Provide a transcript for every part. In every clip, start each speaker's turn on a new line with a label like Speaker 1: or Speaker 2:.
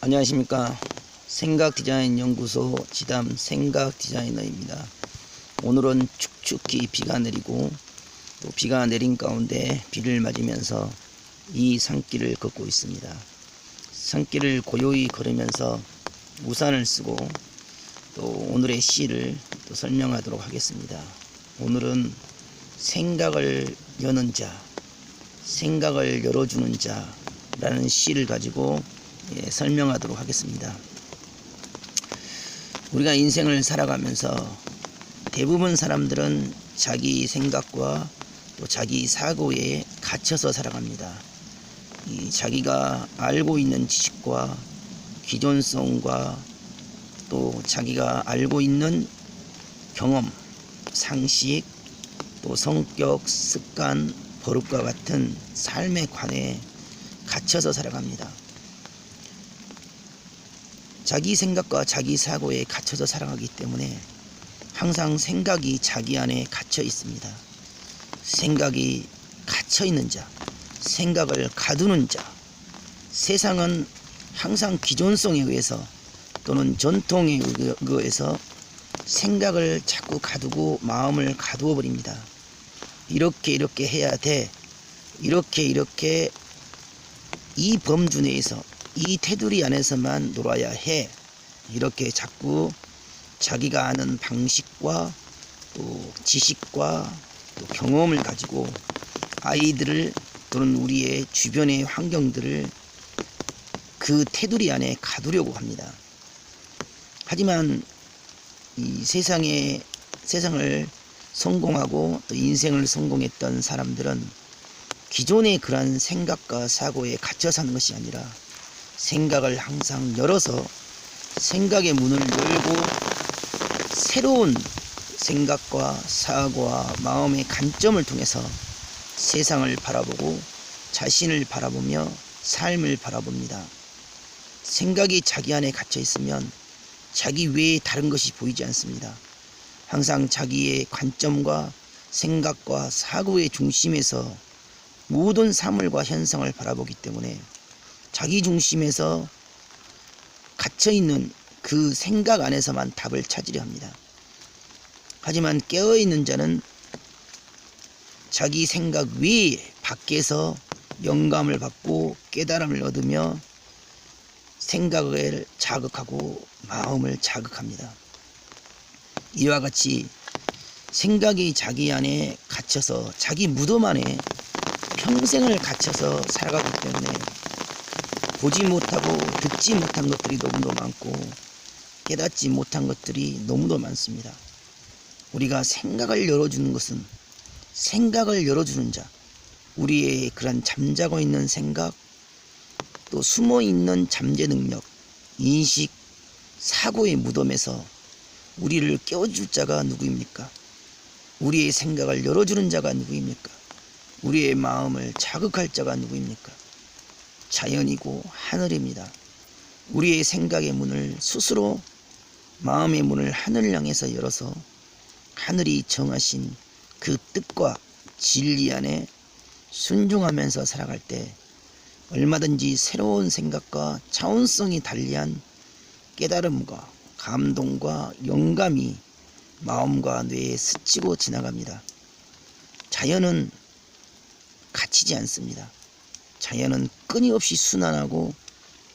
Speaker 1: 안녕하십니까. 생각디자인연구소 지담 생각디자이너입니다. 오늘은 축축히 비가 내리고 또 비가 내린 가운데 비를 맞으면서 이 산길을 걷고 있습니다. 산길을 고요히 걸으면서 우산을 쓰고 또 오늘의 시를 또 설명하도록 하겠습니다. 오늘은 생각을 여는 자, 생각을 열어주는 자라는 시를 가지고 설명하도록 하겠습니다. 우리가 인생을 살아가면서 대부분 사람들은 자기 생각과 또 자기 사고에 갇혀서 살아갑니다. 이 자기가 알고 있는 지식과 기존성과 또 자기가 알고 있는 경험, 상식, 또 성격, 습관, 버릇과 같은 삶의 관에 갇혀서 살아갑니다. 자기 생각과 자기 사고에 갇혀서 살아가기 때문에 항상 생각이 자기 안에 갇혀 있습니다. 생각이 갇혀 있는 자, 생각을 가두는 자, 세상은 항상 기존성에 의해서 또는 전통에 의해서 생각을 자꾸 가두고 마음을 가두어 버립니다. 이렇게 해야 돼, 이렇게 이 범주 내에서 이 테두리 안에서만 놀아야 해, 이렇게 자꾸 자기가 아는 방식과 또 지식과 또 경험을 가지고 아이들을 또는 우리의 주변의 환경들을 그 테두리 안에 가두려고 합니다. 하지만 이 세상을 성공하고 또 인생을 성공했던 사람들은 기존의 그러한 생각과 사고에 갇혀 사는 것이 아니라 생각을 항상 열어서 생각의 문을 열고 새로운 생각과 사고와 마음의 관점을 통해서 세상을 바라보고 자신을 바라보며 삶을 바라봅니다. 생각이 자기 안에 갇혀 있으면 자기 외에 다른 것이 보이지 않습니다. 항상 자기의 관점과 생각과 사고의 중심에서 모든 사물과 현상을 바라보기 때문에 자기 중심에서 갇혀있는 그 생각 안에서만 답을 찾으려 합니다. 하지만 깨어있는 자는 자기 생각 외에 밖에서 영감을 받고 깨달음을 얻으며 생각을 자극하고 마음을 자극합니다. 이와 같이 생각이 자기 안에 갇혀서 자기 무덤 안에 평생을 갇혀서 살아가기 때문에 보지 못하고 듣지 못한 것들이 너무도 많고 깨닫지 못한 것들이 너무도 많습니다. 우리가 생각을 열어주는 것은 생각을 열어주는 자, 우리의 그런 잠자고 있는 생각, 또 숨어있는 잠재 능력, 인식, 사고의 무덤에서 우리를 깨워줄 자가 누구입니까? 우리의 생각을 열어주는 자가 누구입니까? 우리의 마음을 자극할 자가 누구입니까? 자연이고 하늘입니다. 우리의 생각의 문을 스스로 마음의 문을 하늘을 향해서 열어서 하늘이 정하신 그 뜻과 진리 안에 순종하면서 살아갈 때 얼마든지 새로운 생각과 차원성이 달리한 깨달음과 감동과 영감이 마음과 뇌에 스치고 지나갑니다. 자연은 갇히지 않습니다. 자연은 끊임없이 순환하고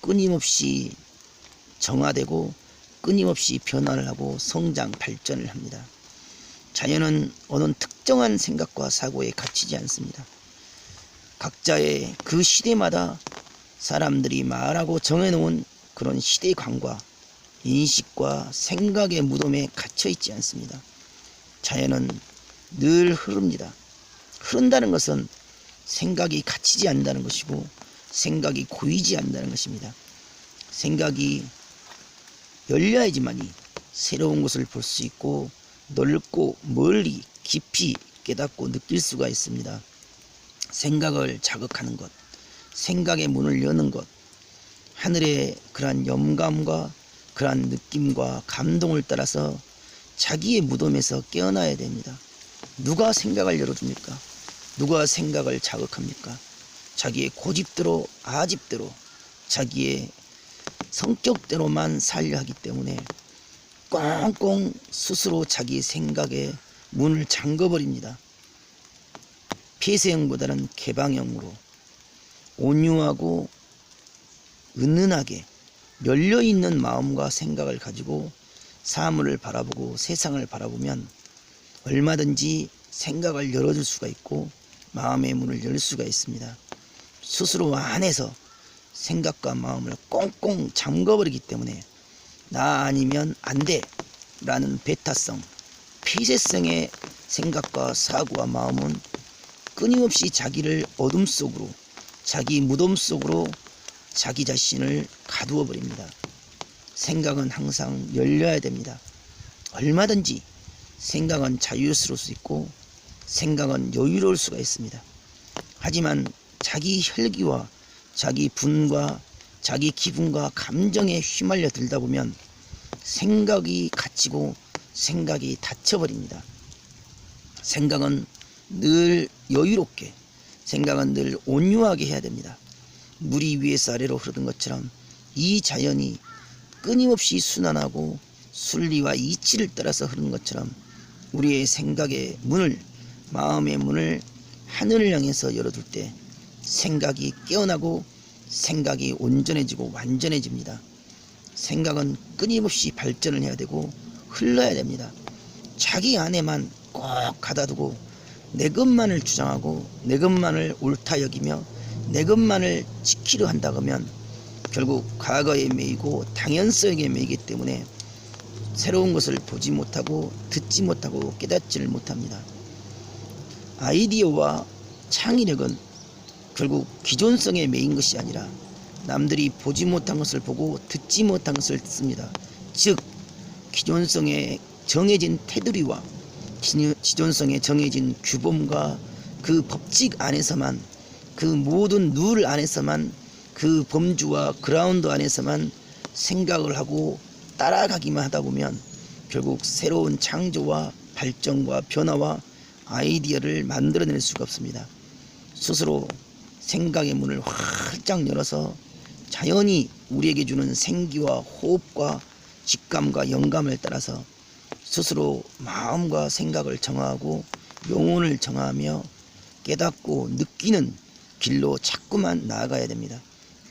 Speaker 1: 끊임없이 정화되고 끊임없이 변화를 하고 성장 발전을 합니다. 자연은 어느 특정한 생각과 사고에 갇히지 않습니다. 각자의 그 시대마다 사람들이 말하고 정해놓은 그런 시대관과 인식과 생각의 무덤에 갇혀 있지 않습니다. 자연은 늘 흐릅니다. 흐른다는 것은 생각이 갇히지 않는다는 것이고 생각이 고이지 않는다는 것입니다. 생각이 열려야지만이 새로운 것을 볼 수 있고 넓고 멀리 깊이 깨닫고 느낄 수가 있습니다. 생각을 자극하는 것, 생각의 문을 여는 것, 하늘의 그러한 영감과 그러한 느낌과 감동을 따라서 자기의 무덤에서 깨어나야 됩니다. 누가 생각을 열어줍니까? 누가 생각을 자극합니까? 자기의 고집대로 아집대로 자기의 성격대로만 살려 하기 때문에 꽁꽁 스스로 자기 생각에 문을 잠궈버립니다. 폐쇄형보다는 개방형으로 온유하고 은은하게 열려있는 마음과 생각을 가지고 사물을 바라보고 세상을 바라보면 얼마든지 생각을 열어줄 수가 있고 마음의 문을 열 수가 있습니다. 스스로 안에서 생각과 마음을 꽁꽁 잠궈버리기 때문에 나 아니면 안 돼 라는 배타성, 폐쇄성의 생각과 사고와 마음은 끊임없이 자기를 어둠 속으로, 자기 무덤 속으로 자기 자신을 가두어 버립니다. 생각은 항상 열려야 됩니다. 얼마든지 생각은 자유스러울 수 있고 생각은 여유로울 수가 있습니다. 하지만 자기 혈기와 자기 분과 자기 기분과 감정에 휘말려 들다 보면 생각이 갇히고 생각이 닫혀버립니다. 생각은 늘 여유롭게, 생각은 늘 온유하게 해야 됩니다. 물이 위에서 아래로 흐르는 것처럼 이 자연이 끊임없이 순환하고 순리와 이치를 따라서 흐르는 것처럼 우리의 생각의 문을, 마음의 문을 하늘을 향해서 열어둘 때 생각이 깨어나고 생각이 온전해지고 완전해집니다. 생각은 끊임없이 발전을 해야 되고 흘러야 됩니다. 자기 안에만 꼭 가다두고 내 것만을 주장하고 내 것만을 옳다 여기며 내 것만을 지키려 한다 그러면 결국 과거에 매이고 당연성에 매이기 때문에 새로운 것을 보지 못하고 듣지 못하고 깨닫지를 못합니다. 아이디어와 창의력은 결국 기존성에 매인 것이 아니라 남들이 보지 못한 것을 보고 듣지 못한 것을 듣습니다. 즉 기존성에 정해진 테두리와 기존성에 정해진 규범과 그 법칙 안에서만, 그 모든 룰 안에서만, 그 범주와 그라운드 안에서만 생각을 하고 따라가기만 하다 보면 결국 새로운 창조와 발전과 변화와 아이디어를 만들어낼 수가 없습니다. 스스로 생각의 문을 활짝 열어서 자연히 우리에게 주는 생기와 호흡과 직감과 영감을 따라서 스스로 마음과 생각을 정하고 영혼을 정하며 깨닫고 느끼는 길로 자꾸만 나아가야 됩니다.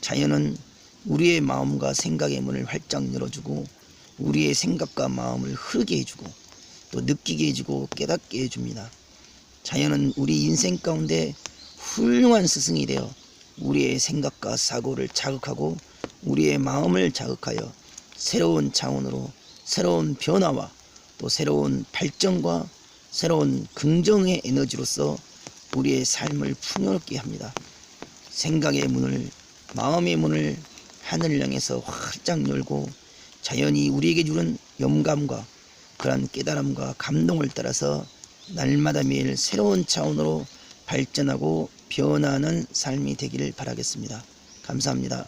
Speaker 1: 자연은 우리의 마음과 생각의 문을 활짝 열어주고 우리의 생각과 마음을 흐르게 해주고 또 느끼게 해주고 깨닫게 해줍니다. 자연은 우리 인생 가운데 훌륭한 스승이 되어 우리의 생각과 사고를 자극하고 우리의 마음을 자극하여 새로운 차원으로 새로운 변화와 또 새로운 발전과 새로운 긍정의 에너지로서 우리의 삶을 풍요롭게 합니다. 생각의 문을, 마음의 문을 하늘을 향해서 활짝 열고 자연이 우리에게 주는 영감과 그러한 깨달음과 감동을 따라서 날마다 매일 새로운 차원으로 발전하고 변화하는 삶이 되기를 바라겠습니다. 감사합니다.